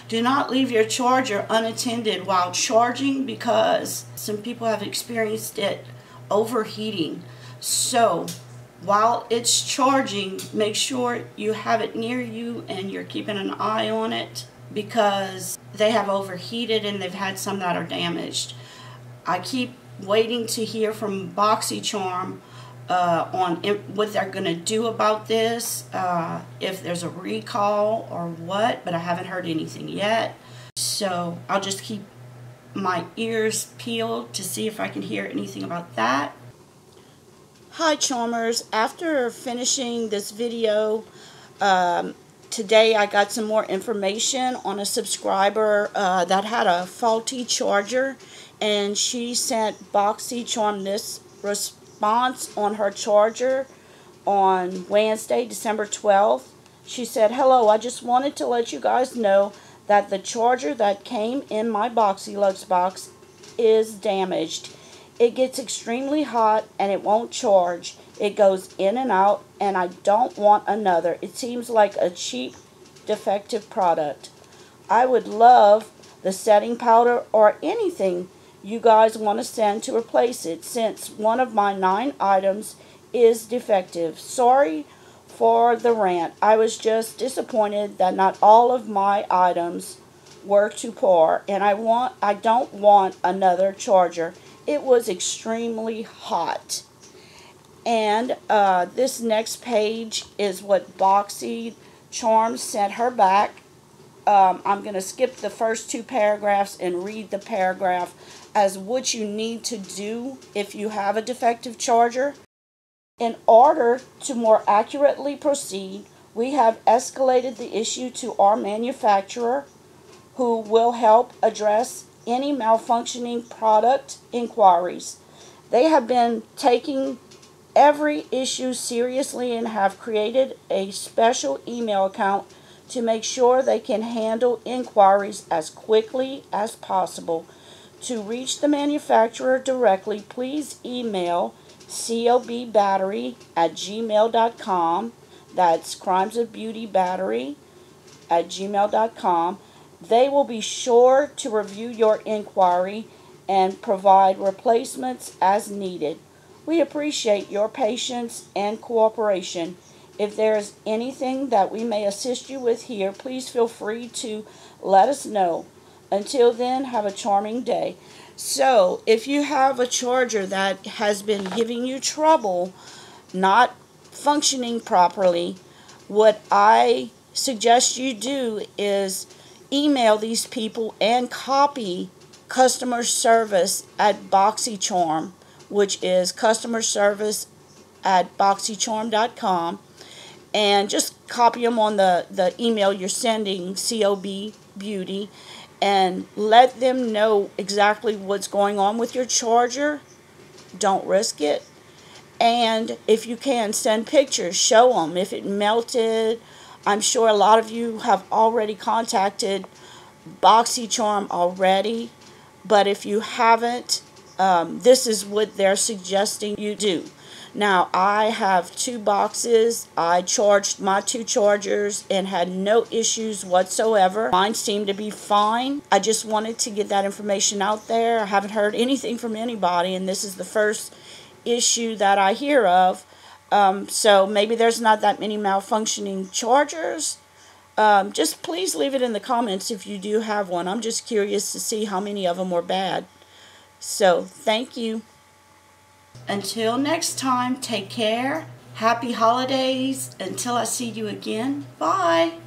Do not leave your charger unattended while charging, because some people have experienced it overheating. So while it's charging, make sure you have it near you and you're keeping an eye on it, because they have overheated and they've had some that are damaged. I keep waiting to hear from Boxycharm on what they're going to do about this, if there's a recall or what, but I haven't heard anything yet. So I'll just keep my ears peeled to see if I can hear anything about that. Hi Charmers, after finishing this video, today I got some more information on a subscriber that had a faulty charger, and she sent Boxycharm this response on her charger on Wednesday, December 12th. She said, "Hello, I just wanted to let you guys know that the charger that came in my Boxyluxe box is damaged. It gets extremely hot and it won't charge. It goes in and out, and I don't want another. It seems like a cheap, defective product. I would love the setting powder or anything you guys want to send to replace it, since one of my 9 items is defective. Sorry for the rant. I was just disappointed that not all of my items were to par, and I don't want another charger. It was extremely hot." And this next page is what Boxycharm sent her back. I'm going to skip the first 2 paragraphs and read the paragraph as what you need to do if you have a defective charger. "In order to more accurately proceed, we have escalated the issue to our manufacturer, who will help address any malfunctioning product inquiries. They have been taking every issue seriously and have created a special email account to make sure they can handle inquiries as quickly as possible. To reach the manufacturer directly, please email cobbattery@gmail.com. That's crimesofbeautybattery@gmail.com. They will be sure to review your inquiry and provide replacements as needed. We appreciate your patience and cooperation. If there is anything that we may assist you with here, please feel free to let us know. Until then, have a charming day." So if you have a charger that has been giving you trouble, not functioning properly, what I suggest you do is email these people and copy customer service at Boxycharm, which is customerservice@boxycharm.com, and just copy them on the email you're sending, COB Beauty, and let them know exactly what's going on with your charger. Don't risk it. And if you can, send pictures, show them if it melted. I'm sure a lot of you have already contacted Boxycharm already, but if you haven't, this is what they're suggesting you do. Now, I have 2 boxes. I charged my 2 chargers and had no issues whatsoever. Mine seemed to be fine. I just wanted to get that information out there. I haven't heard anything from anybody, and this is the first issue that I hear of. So maybe there's not that many malfunctioning chargers. Just please leave it in the comments if you do have one. I'm just curious to see how many of them were bad. So, thank you. Until next time, take care. Happy holidays. Until I see you again. Bye.